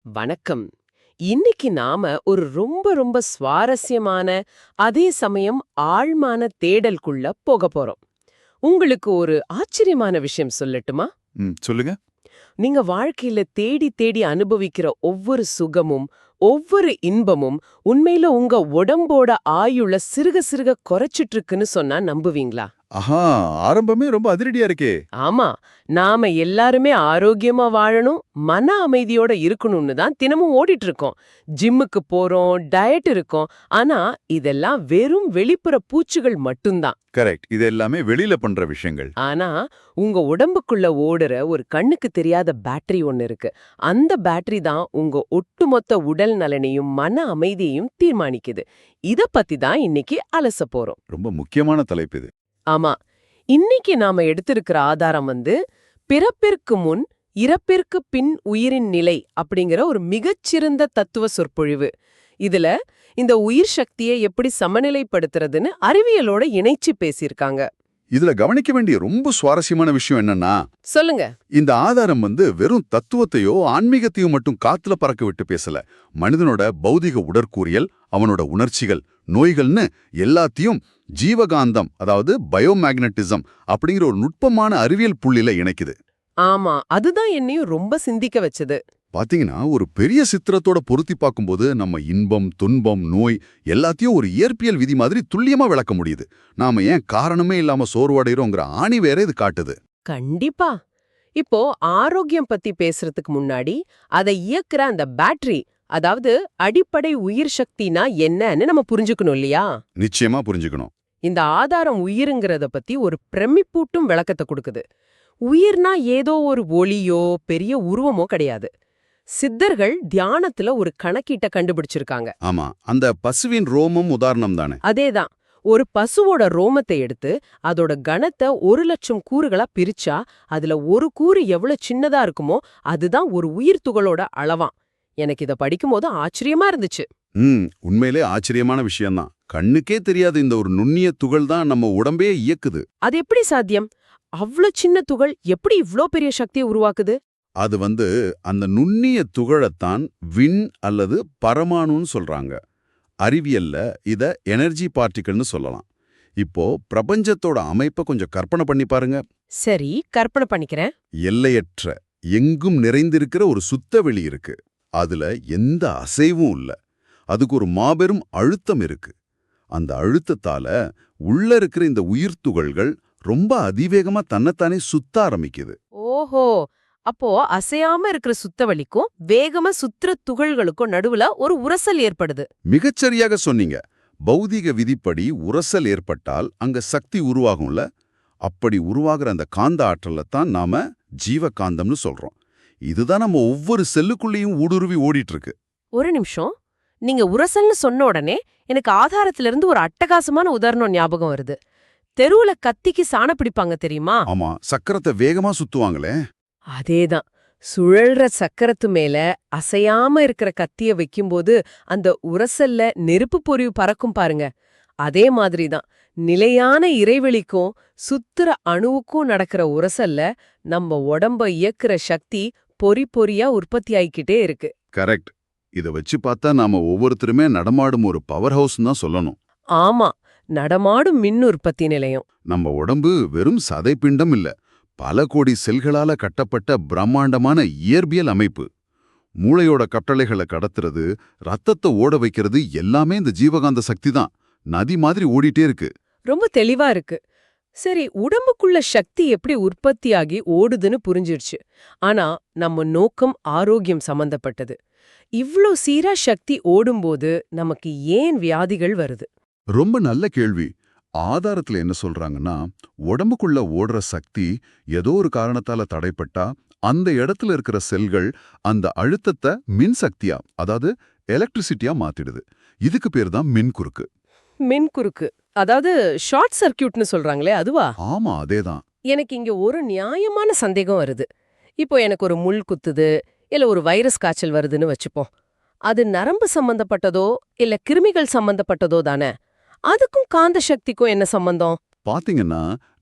வணக்கம். இன்னைக்கு நாம ஒரு ரொம்ப ரொம்ப சுவாரஸ்யமான, அதே சமயம் ஆழ்மான தேடலுக்குள்ள போக போறோம். உங்களுக்கு ஒரு ஆச்சரியமான விஷயம் சொல்லட்டுமா? சொல்லுங்க. நீங்க வாழ்க்கையில தேடி தேடி அனுபவிக்கிற ஒவ்வொரு சுகமும், ஒவ்வொரு இன்பமும் உண்மையில உங்க உடம்போட ஆயுள சிறுக சிறுக குறைச்சிட்டு இருக்குன்னு சொன்னா நம்புவீங்களா? ஆஹா! ஆரம்பமே ரொம்ப அதிரடியா இருக்கே! ஆமா. நாம எல்லாருமே ஆரோக்கியமா வாழணும், மன அமைதியோட இருக்கணும்னு தான் தினமும் ஓடிட்டு இருக்கோம். ஜிம்முக்கு போறோம், டயட் இருக்கோம். ஆனா, இதெல்லாம் வெறும் வெளிப்புற பூச்சுகள் மட்டும்தான். கரெக்ட். இது எல்லாமே வெளியில பண்ற விஷயங்கள். ஆனா, உங்க உடம்புக்குள்ள ஓடுற ஒரு கண்ணுக்கு தெரியாத பேட்டரி ஒண்ணு இருக்கு. அந்த பேட்டரி தான் உங்க ஒட்டுமொத்த உடல் நலனையும், மன அமைதியையும் தீர்மானிக்குது. இத பத்தி தான் இன்னைக்கு அலசப் போறோம். ரொம்ப முக்கியமான தலைப்பு இது. ஆமா. இன்னைக்கு நாம எடுத்திருக்கிற ஆதாரம் பிறப்பிற்கு முன், இறப்பிற்கு பின் உயிரின் நிலை அப்படிங்கிற ஒரு மிகச்சிறந்த தத்துவ சொற்பொழிவு. இதுல இந்த உயிர் சக்தியை எப்படி சமநிலைப்படுத்துறதுன்னு அறிவியலோட இணைச்சு பேசியிருக்காங்க. இதுல கவனிக்க வேண்டிய ரொம்ப சுவாரஸ்யமான விஷயம் என்னன்னா, சொல்லுங்க. இந்த ஆதாரம் வெறும் தத்துவத்தையோ, ஆன்மீகத்தையோ மட்டும் காத்துல பறக்க விட்டு பேசல. மனிதனோட பௌதிக உடற்கூறியல், அவனோட உணர்ச்சிகள், நோய்கள்னு எல்லாத்தையும் ஜீவகாந்தம், அதாவது பயோமேக்னட்டிசம் அப்படிங்கிற ஒரு நுட்பமான அறிவியல் புள்ளில இணைக்குது. ஆமா, அதுதான் என்னையும் ரொம்ப சிந்திக்க வச்சது. பாத்தீங்கன்னா, ஒரு பெரிய சித்திரத்தோட பொருத்தி பார்க்கும்போது நம்ம இன்பம், துன்பம், நோய் எல்லாத்தையும் ஒரு இயற்பியல் விதி மாதிரி துல்லியமா விளக்க முடியுது. நாம ஏன் காரணமே இல்லாம சோர்வடைறோங்கிற ஆணி வேற இது காட்டுது. கண்டிப்பா. இப்போ ஆரோக்கியம் பத்தி பேசுறதுக்கு முன்னாடி, அதை இயக்குற அந்த பேட்டரி, அதாவது அடிப்படை உயிர் சக்தினா என்னன்னு நம்ம புரிஞ்சுக்கணும் இல்லையா? நிச்சயமா புரிஞ்சுக்கணும். இந்த ஆதாரம் உயிருங்கிறத பத்தி ஒரு பிரமிப்பூட்டும் விளக்கத்தை கொடுக்குது. உயிர்னா ஏதோ ஒரு ஒளியோ பெரிய உருவமோ கிடையாது. சித்தர்கள் தியானத்துல ஒரு கணக்கீட்ட கண்டுபிடிச்சிருக்காங்க. ஆமா, அந்த பசுவின் ரோமம் உதாரணம் தானே. அதேதான். ஒரு பசுவோட ரோமத்தை எடுத்து அதோட கணத்தை 1,00,000 கூறுகளா பிரிச்சா அதுல ஒரு கூறு எவ்வளவு சின்னதா இருக்குமோ அதுதான் ஒரு உயிர் துகளோட அளவாம். எனக்கு இத படிக்கும்போது ஆச்சரியமா இருந்துச்சு. உண்மையிலே ஆச்சரியமான விஷயம்தான். கண்ணுக்கே தெரியாத இந்த ஒரு நுண்ணிய துகள் தான் நம்ம உடம்பே இயக்குது. அது எப்படி சாத்தியம்? அவ்ளோ சின்ன துகள் எப்படி இவ்ளோ பெரிய சக்தியை உருவாக்குது? அது அந்த நுண்ணிய துகளைத்தான் விண் அல்லது பரமாணுன்னு சொல்றாங்க. அறிவியல்ல இத எனர்ஜி பார்ட்டிகள்னு சொல்லலாம். இப்போ பிரபஞ்சத்தோட அமைப்பை கொஞ்சம் கற்பனை பண்ணி பாருங்க. சரி, கற்பனை பண்ணிக்கிறேன். எல்லையற்ற, எங்கும் நிறைந்திருக்கிற ஒரு சுத்தவெளி இருக்கு. அதுல எந்த அசைவும் இல்ல. அதுக்கு ஒரு மாபெரும் அழுத்தம் இருக்கு. அந்த அழுத்தத்தால உள்ள இருக்கிற இந்த உயிர் துகள்கள் ரொம்ப அதிவேகமா தன்னைத்தானே சுத்த ஆரம்பிக்குது. ஓஹோ! அப்போ அசையாம இருக்கிற சுத்தவெளிக்கும் வேகமா சுத்துற துகள்களுக்கும் நடுவுல ஒரு உரசல் ஏற்படுது. மிகச்சரியாக சொன்னீங்க. பௌதிக விதிப்படி உரசல் ஏற்பட்டால் அங்க சக்தி உருவாகும்ல. அப்படி உருவாகிற அந்த காந்த ஆற்றலைத்தான் நாம ஜீவகாந்தம்னு சொல்றோம். இதுதான் நம்ம ஒவ்வொரு செல்லுக்குள்ளேயும் ஊடுருவி ஓடிட்டு இருக்கு. ஒரு நிமிஷம். நீங்க உரசல்னு சொன்ன உடனே எனக்கு ஆதாரத்திலிருந்து ஒரு அட்டகாசமான உதாரணம் ஞாபகம் வருது. தெருவுல கத்திக்கு சாண பிடிப்பாங்க தெரியுமா? ஆமா, சக்கரத்தை வேகமா சுத்துவாங்களே. அதேதான். சுழல்ற சக்கரத்து மேல அசையாம இருக்கிற கத்திய வைக்கும்போது அந்த உரசல்ல நெருப்பு பொறிவு பறக்கும் பாருங்க. அதே மாதிரிதான் நிலையான இறைவெளிக்கும் சுத்துற அணுவுக்கும் நடக்கிற உரசல்ல நம்ம உடம்ப இயக்குற சக்தி பொறி பொறியா உற்பத்தி ஆயிக்கிட்டே இருக்கு. கரெக்ட். இத வச்சு பார்த்தா நாம ஒவ்வொருத்தருமே நடமாடும் ஒரு பவர் ஹவுஸ் தான் சொல்லணும். ஆமா, நடமாடும் மின் உற்பத்தி நிலையம். நம்ம உடம்பு வெறும் சதைப்பிண்டம் இல்ல, பல கோடி செல்களால கட்டப்பட்ட பிரம்மாண்டமான இயற்பியல் அமைப்பு. மூளையோட கட்டளைகளை கடத்துறது, ரத்தத்தை ஓட வைக்கிறது எல்லாமே இந்த ஜீவகாந்த சக்தி தான். நதி மாதிரி ஓடிட்டே இருக்கு. ரொம்ப தெளிவா இருக்கு. சரி, உடம்புக்குள்ள சக்தி எப்படி உற்பத்தியாகி ஓடுதுன்னு புரிஞ்சிருச்சு. ஆனா நம்ம நோக்கம் ஆரோக்கியம் சம்பந்தப்பட்டது. இவ்ளோ சீரா சக்தி ஓடும்போது நமக்கு ஏன் வியாதிகள் வருது? ரொம்ப நல்ல கேள்வி. ஆதாரத்துல என்ன சொல்றாங்கன்னா, உடம்புக்குள்ள ஓடுற சக்தி ஏதோ ஒரு காரணத்தால தடைப்பட்டா அந்த இடத்துல இருக்கிற செல்கள் அந்த அழுத்தத்தை மின் சக்தியா, அதாவது எலக்ட்ரிசிட்டியா மாத்திடுது. இதுக்கு பேர் தான் மின்குறுக்கு. மின்குறுக்கு, அதாவது ஷார்ட் சர்க்கியூட்னு சொல்றாங்களே அதுவா? ஆமா, அதேதான். எனக்கு இங்க ஒரு நியாயமான சந்தேகம் வருது. இப்போ எனக்கு ஒரு முள் குத்துது, இல்ல ஒரு வைரஸ் காய்ச்சல் வருதுன்னு வச்சுப்போம். அது நரம்பு சம்பந்தப்பட்டதோ இல்ல கிருமிகள் சம்பந்தப்பட்டதோ தானே? அதுக்கும் காந்த சக்திக்கும் என்ன சம்பந்தம்? பாத்தீங்கன்னா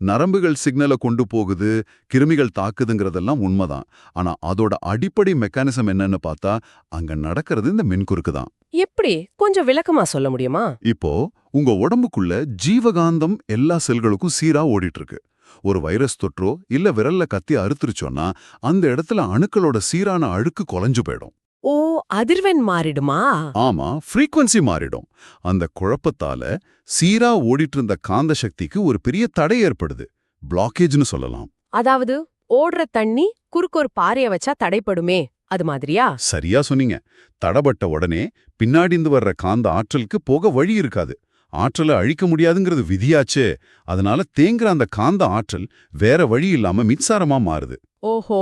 நரம்புகள் சிக்னலை கொண்டு போகுது, கிருமிகள் தாக்குதுங்கிறதெல்லாம் உண்மைதான். ஆனா அதோட அடிப்படை மெக்கானிசம் என்னன்னு பார்த்தா அங்க நடக்கிறது இந்த மின்குறுக்கு தான். எப்படி கொஞ்சம் விளக்கமா சொல்ல முடியுமா? இப்போ உங்க உடம்புக்குள்ள ஜீவகாந்தம் எல்லா செல்களுக்கும் சீரா ஓடிட்டு இருக்கு. ஒரு வைரஸ் தொற்றோ இல்ல விரல்ல கத்தி அறுத்துருச்சோன்னா அந்த இடத்துல அணுக்களோட சீரான அழுக்கு குலைஞ்சு போயிடும். ஓ, அதிர்வெண் மாறிடுமா? ஆமா, ஃப்ரீக்வன்சி மாறிடும். அந்த குழப்பத்தால சீரா ஓடிட்டு இருந்த காந்த சக்திக்கு ஒரு பெரிய தடை ஏற்படுது. பிளாக்கேஜ்னு சொல்லலாம். அதாவது ஓடுற தண்ணி குறுக்கு ஒரு பாறைய வச்சா தடைப்படுமே, அது மாதிரியா? சரியா சொன்னீங்க. தடபட்ட உடனே பின்னாடிந்து வர்ற காந்த ஆற்றலுக்கு போக வழி இருக்காது. ஆற்றலை அழிக்க முடியாதுங்கிறது விதியாச்சே. அதனால தேங்குற அந்த காந்த ஆற்றல் வேற வழி இல்லாம மின்சாரமா மாறுது. ஓஹோ,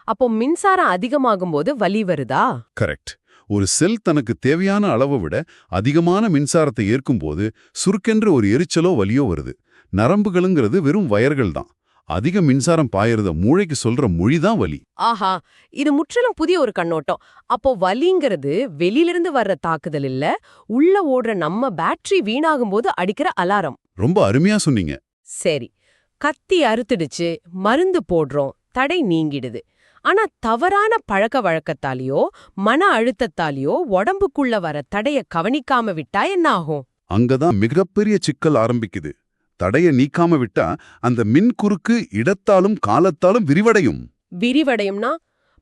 அப்போ மின்சாரம் அதிகமாகும்போது வலி வருதா? கரெக்ட். ஒரு செல் தனக்கு தேவையான அளவை விட அதிகமான மின்சாரத்தை ஏற்கும்போது சுருக்கென்று ஒரு எரிச்சலோ வலியோ வருது. நரம்புகளுங்கிறது வெறும் வயர்கள் தான். அதிக மின்சாரம் பாயறத மூளைக்கு சொல்ற மொழிதான் வலி. ஆஹா, இது முற்றிலும் புதிய ஒரு கண்ணோட்டம். அப்போ வலிங்கிறது வெளியிலிருந்து வர்ற தாக்குதல் இல்ல, உள்ள ஓடுற நம்ம பேட்டரி வீணாகும்போது அடிக்கிற அலாரம். ரொம்ப அருமையா சொன்னீங்க. சரி, கத்தி அறுத்துடுச்சு, மருந்து போடுறோம், தடை நீங்கிடுது. ஆனா தவறான பழக்க வழக்கத்தாலேயோ மன அழுத்தத்தாலேயோ உடம்புக்குள்ள வர தடைய கவனிக்காம விட்டா என்ன ஆகும்? அங்கதான் மிகப்பெரிய சிக்கல் ஆரம்பிக்குது. தடைய நீக்காம விட்டா அந்த மின் குறுக்கு இடத்தாலும் காலத்தாலும் விரிவடையும். விரிவடையும்னா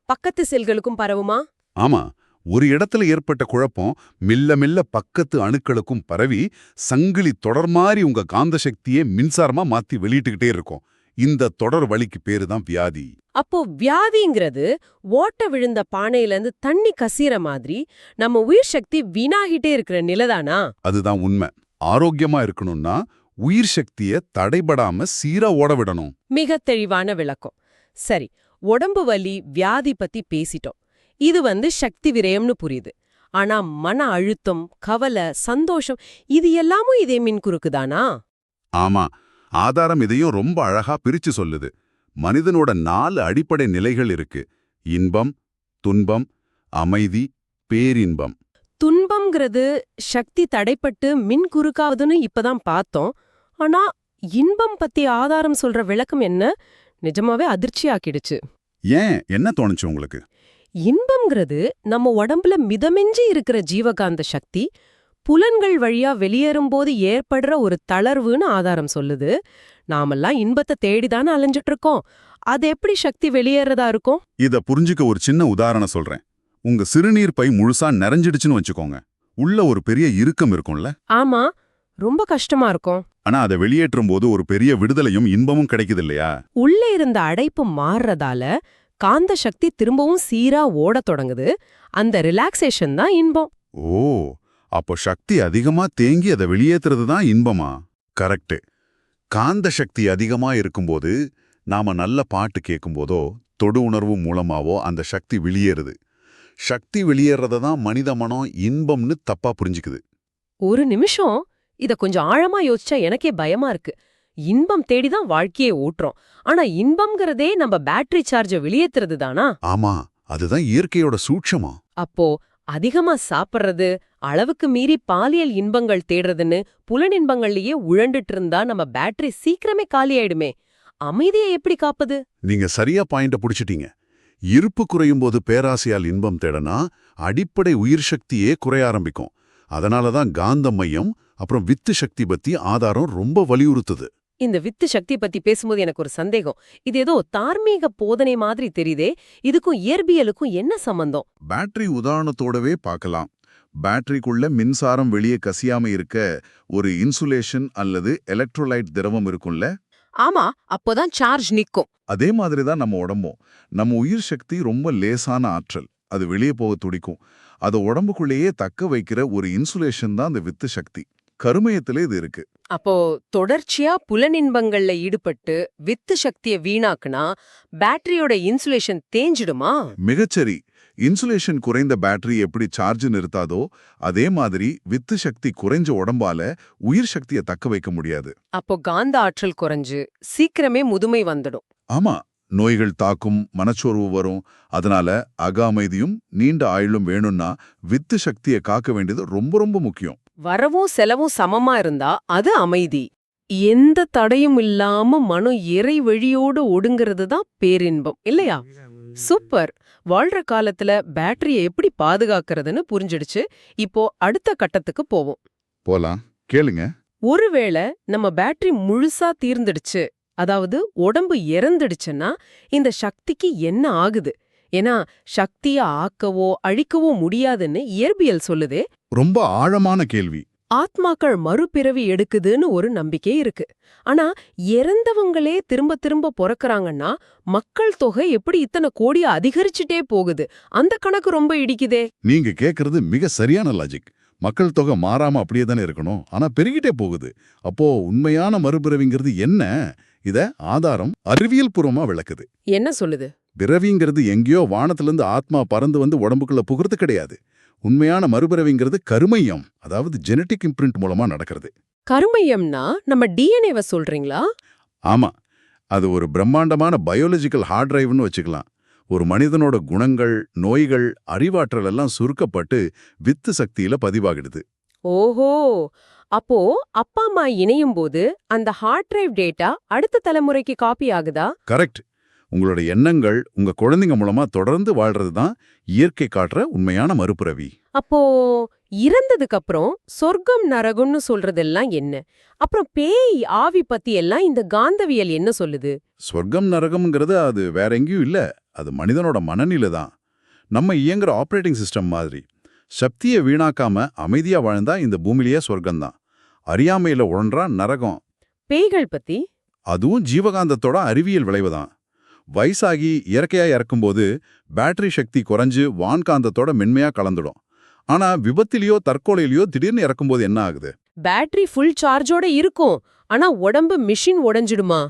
பக்கத்து செல்களுக்கும் பரவுமா? ஆமா, ஒரு இடத்துல ஏற்பட்ட குழப்பம் மெல்ல மெல்ல பக்கத்து அணுக்களுக்கும் பரவி சங்கிலி தொடர் மாதிரி உங்க காந்த சக்தியே மின்சாரமா மாத்தி வெளியிட்டுக்கிட்டே இருக்கும். இந்த தொடர் வலிக்கு பேரு தான் வியாதி. அப்போ வியாதிங்கிறது ஓட்ட விழுந்த பானையிலேருந்து தண்ணி கசிற மாதிரி நம்ம உயிர் சக்தி வீணாகிட்டே இருக்கிற நிலைதானா? அதுதான் உண்மை. ஆரோக்கியமா இருக்கணும்னா உயிர் சக்தியை தடைபடாம சீரா ஓட விடணும். மிக தெளிவான விளக்கம். சரி, உடம்பு வலி வியாதி பத்தி பேசிட்டோம். இது சக்தி விரயம்னு புரியுது. ஆனா மன அழுத்தம், கவலை, சந்தோஷம் இது எல்லாமும் இதே மின்குறுக்குதானா? ஆமா, ஆதாரம் இதையும் ரொம்ப அழகா பிரிச்சு சொல்லுது. மனிதனோட 4 அடிப்படை நிலைகள் இருக்கு. இன்பம், துன்பம், அமைதி, பேரின்பம். துன்பம்ங்கிறது சக்தி தடைப்பட்டு மின் குறுக்காவதுன்னு இப்பதான் பார்த்தோம். ஆனா இன்பம் பத்தி ஆதாரம் சொல்ற விளக்கம் என்ன? நிஜமாவே அதிர்ச்சி ஆக்கிடுச்சு. ஏன், என்ன தோணுச்சு உங்களுக்கு? இன்பம்ங்கிறது நம்ம உடம்புல மிதமெஞ்சி இருக்கிற ஜீவகாந்த சக்தி புலன்கள் வழியா வெளியேறும்போது ஏற்படுற ஒரு தளர்வுன்னு ஆதாரம் சொல்லுது. நாமெல்லாம் இன்பத்தை தேடிதானே அலைஞ்சிட்டு இருக்கோம். அது எப்படி சக்தி வெளியேறதா இருக்கும்? இத புரிஞ்சுக்க ஒரு சின்ன உதாரணம் சொல்றேன். உங்க சிறுநீர் பை முழுசா நிறைஞ்சிடுச்சுன்னு வச்சுக்கோங்க. உள்ள ஒரு பெரிய இறுக்கம் இருக்கும்ல? ஆமா, ரொம்ப கஷ்டமா இருக்கும். ஆனா அதை வெளியேற்றும் போது ஒரு பெரிய விடுதலையும் இன்பமும் கிடைக்குது இல்லையா? உள்ள இருந்த அடைப்பு மாறுறதால காந்த சக்தி திரும்பவும் சீரா ஓடத் தொடங்குது. அந்த ரிலாக்ஸேஷன் தான் இன்பம். ஓ, அப்போ சக்தி அதிகமா தேங்கி அதை வெளியேத்துறது தான் இன்பமா? கரெக்ட். காந்த சக்தி அதிகமா இருக்கும்போது நாம நல்ல பாட்டு கேட்கும்போதோ தொடு உணர்வு மூலமாவோ அந்த சக்தி வெளியேறுது. சக்தி வெளியேறத தான் மனித மனம் இன்பம்னு தப்பா புரிஞ்சுக்குது. ஒரு நிமிஷம், இத கொஞ்சம் ஆழமா யோசிச்சா எனக்கே பயமா இருக்கு. இன்பம் தேடிதான் வாழ்க்கையை ஓட்டுறோம். ஆனா இன்பம்ங்கிறதே நம்ம பேட்டரி சார்ஜ வெளியேத்துறது தானா? ஆமா, அதுதான் இயற்கையோட சூட்சமா. அப்போ அதிகமா சாப்பிடுறது, அளவுக்கு மீறி பாலியல் இன்பங்கள் தேடுறதுன்னு புலனின்பங்கள்லயே உழண்டுட்டு இருந்தா நம்ம பேட்டரி சீக்கிரமே காலியாயிடுமே. அமைதியை எப்படி காப்பது? நீங்க சரியா பாயிண்ட புடிச்சிட்டீங்க. இருப்பு குறையும் போது பேராசையால் இன்பம் தேடனா அடிப்படை உயிர் சக்தியே குறைய ஆரம்பிக்கும். அதனாலதான் காந்த மையம் அப்புறம் வித்து சக்தி பத்தி ஆதாரம் ரொம்ப வலியுறுத்துது. இந்த வித்து சக்தி பத்தி பேசும்போது எனக்கு ஒரு சந்தேகம். இது ஏதோ தார்மீக போதனை மாதிரி தெரியுதே, இதுக்கும் இயற்பியலுக்கும் என்ன சம்பந்தம்? பேட்டரி உதாரணத்தோடவே பார்க்கலாம். பேட்டரிக்குள்ள மின்சாரம் வெளியே கசியாம இருக்க ஒரு இன்சுலேஷன் அல்லது எலக்ட்ரோலைட் திரவம் இருக்கும்ல? ஆமா, அப்போதான் சார்ஜ் நிக்கும். அதே மாதிரி தான் நம்ம உடம்பும். நம்ம உயிர் சக்தி ரொம்ப லேசான ஆற்றல். அது வெளியே போக துடிக்கும். அதை உடம்புக்குள்ளேயே தக்க வைக்கிற ஒரு இன்சுலேஷன் தான் அந்த வித்து சக்தி. கருமையத்திலே இது இருக்கு. அப்போ தொடர்ச்சியா புலனின்பங்கள்ல ஈடுபட்டு வித்து சக்தியை வீணாக்குனா பேட்டரியோட இன்சுலேஷன் தேஞ்சிடுமா? மிகச்சரி. இன்சுலேஷன் குறைந்த பேட்டரி எப்படி சார்ஜ் நிறுத்தாதோ அதே மாதிரி வித்து சக்தி குறைஞ்ச உடம்பால உயிர் சக்தியை தக்க வைக்க முடியாது. அப்போ காந்த ஆற்றல் குறைஞ்சு சீக்கிரமே முதுமை வந்துடும். ஆமா, நோய்கள் தாக்கும், மனச்சோர்வு வரும். அதனால அமைதியும் நீண்ட ஆயுளும் வேணும்னா வித்து சக்தியை காக்க வேண்டியது ரொம்ப ரொம்ப முக்கியம். வரவும் செலவும் சமமா இருந்தா அது அமைதி. எந்த தடையும் இல்லாம மனம் இறை வழியோட ஒடுங்கிறது தான் பேரின்பம் இல்லையா? சூப்பர். வாழ்ற காலத்துல பேட்டரியை எப்படி பாதுகாக்கிறதுன்னு புரிஞ்சிடுச்சு. இப்போ அடுத்த கட்டத்துக்கு போவோம். போலாம், கேளுங்க. ஒருவேளை நம்ம பேட்டரி முழுசா தீர்ந்துடுச்சு, அதாவது உடம்பு இறந்துடுச்சுன்னா இந்த சக்திக்கு என்ன ஆகுது? ஏன்னா சக்திய ஆக்கவோ அழிக்கவோ முடியாதுன்னு இயற்பியல் சொல்லுதே. ரொம்ப ஆழமான கேள்வி. ஆத்மாக்கள் மறுபிறவி எடுக்குதுன்னு ஒரு நம்பிக்கை இருக்கு. ஆனா இறந்தவங்களே திரும்ப திரும்ப பொறக்கறாங்கன்னா மக்கள் தொகை எப்படி இத்தனை கோடியா அதிகரிச்சுட்டே போகுது? அந்த கணக்கு ரொம்ப இடிக்குதே. நீங்க கேக்குறது மிக சரியான லாஜிக். மக்கள் தொகை மாறாம அப்படியே தானே இருக்கணும், ஆனா பெருகிட்டே போகுது. அப்போ உண்மையான மறுபிறவிங்கிறது என்ன? இத ஆதாரம் அறிவியல் பூர்வமா விளக்குது. என்ன சொல்லுது? பிறவிங்கிறது எங்கேயோ வானத்திலிருந்து ஆத்மா பறந்து வந்து உடம்புக்குள்ள புகுறது கிடையாது. உண்மையான மறுபிறவிங்கிறது கருமையம், அதாவது ஜெனடிக் இம்ப்ரிண்ட் மூலமா நடக்கிறது. கருமையம்னா நம்ம டிஎன்ஏவை சொல்றீங்களா? ஆமா, அது ஒரு பிரம்மாண்டமான பயாலஜிக்கல் ஹார்ட் டிரைவ்னு வச்சுக்கலாம். ஒரு மனிதனோட குணங்கள், நோய்கள், அறிவாற்றல் எல்லாம் சுருக்கப்பட்டு வித்து சக்தியில பதிவாகிடுது. ஓஹோ, அப்போ அப்பா அம்மா இணையும் போது அந்த ஹார்ட் டிரைவ் டேட்டா அடுத்த தலைமுறைக்கு காப்பி ஆகுதா? கரெக்ட். உங்களோட எண்ணங்கள் உங்க குழந்தைங்க மூலமா தொடர்ந்து வாழ்றது தான் இயற்கை காட்டுற உண்மையான மறுபிறவி. அப்போ இறந்ததுக்கு அப்புறம் சொர்க்கம் நரகம்னு சொல்றதெல்லாம் என்ன? அப்புறம் பேய் ஆவி பத்தி எல்லாம் இந்த காந்தவியல் என்ன சொல்லுது? சொர்க்கம் நரகம்ங்கிறது அது வேற எங்கேயும் இல்ல, அது மனிதனோட மனநிலை தான். நம்ம இயங்குற ஆப்ரேட்டிங் சிஸ்டம் மாதிரி. சக்தியை வீணாக்காம அமைதியா வாழ்ந்தா இந்த பூமியிலேயே சொர்க்கம்தான். அறியாமையில உழன்றா நரகம். பேய்கள் பத்தி? அதுவும் ஜீவகாந்தத்தோட அறிவியல் விளைவுதான். வயசாகி இயற்கையா இறக்கும்போது பேட்டரி சக்தி குறைஞ்சு வான்காந்தத்தோட மென்மையா கலந்துடும். ஆனா விபத்திலேயோ தற்கொலையிலயோ திடீர்னு இறக்கும்போது என்ன ஆகுது? பேட்டரி ஃபுல் சார்ஜோட இருக்கும், ஆனா உடம்பு மிஷின் உடைஞ்சிடுமா?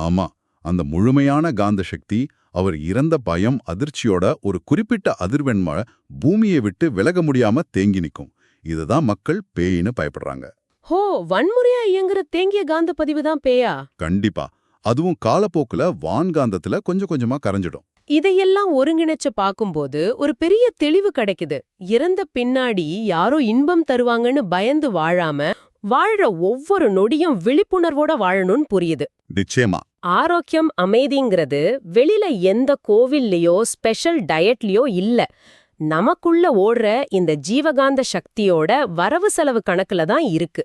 ஆமா, அந்த முழுமையான காந்த சக்தி அவர் இறந்த பயம் அதிர்ச்சியோட ஒரு குறிப்பிட்ட அதிர்வெண்ம பூமியை விட்டு விலக முடியாம தேங்கி நிக்கும். இதுதான் மக்கள் பேயின்னு பயப்படுறாங்க. ஹோ, வன்முறையா இயங்குற தேங்கிய காந்த பதிவு தான் பேயா? கண்டிப்பா. அதுவும் காலப்போக்குல வான்காந்தத்துல கொஞ்சம் கொஞ்சமா கரைஞ்சிடும். இதையெல்லாம் ஒருங்கிணைச்சு பாக்கும்போது ஒரு பெரிய தெளிவு கிடைக்குது. இறந்த பின்னாடி யாரோ இன்பம் தருவாங்கன்னு பயந்து வாழாம வாழ்ற ஒவ்வொரு நொடியும் விழிப்புணர்வோட வாழணும்னு புரியுது. நிச்சயமா. ஆரோக்கியம், அமைதிங்கிறது வெளியில எந்த கோவில்லயோ ஸ்பெஷல் டயட்லயோ இல்ல. நமக்குள்ள ஓடுற இந்த ஜீவகாந்த சக்தியோட வரவு செலவு கணக்குல தான் இருக்கு.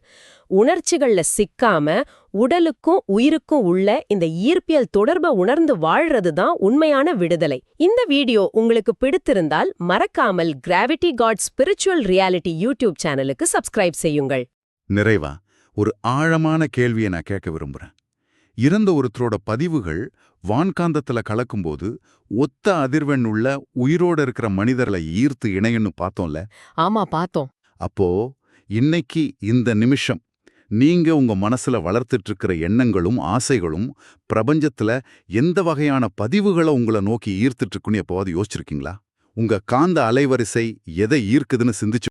உணர்ச்சிகள்ல சிக்காம உடலுக்கும் உயிருக்கும் உள்ள இந்த ஈர்ப்பியல் தொடர்பை உணர்ந்து வாழ்றது தான் உண்மையான விடுதலை. இந்த வீடியோ உங்களுக்கு பிடித்திருந்தால் மறக்காமல் gravity god spiritual reality YouTube சேனலுக்கு சப்ஸ்கிரைப் செய்யுங்கள். நிறைவா ஒரு ஆழமான கேள்வியை நான் கேட்க விரும்புறேன். இறந்த ஒருத்தரோட பதிவுகள் வான்காந்தத்துல கலக்கும்போது ஒத்த அதிர்வெண் உள்ள உயிரோட இருக்கிற மனிதர்களை ஈர்த்து இணையன்னு பார்த்தோம்ல? ஆமா, பார்த்தோம். அப்போ இன்னைக்கு இந்த நிமிஷம் நீங்க உங்க மனசுல வளர்த்துட்டு இருக்கிற எண்ணங்களும் ஆசைகளும் பிரபஞ்சத்துல எந்த வகையான பதிவுகளை உங்களை நோக்கி ஈர்த்துட்டு இருக்குன்னு எப்போவாது யோசிச்சிருக்கீங்களா? உங்க காந்த அலைவரிசை எதை ஈர்க்குதுன்னு சிந்திச்சு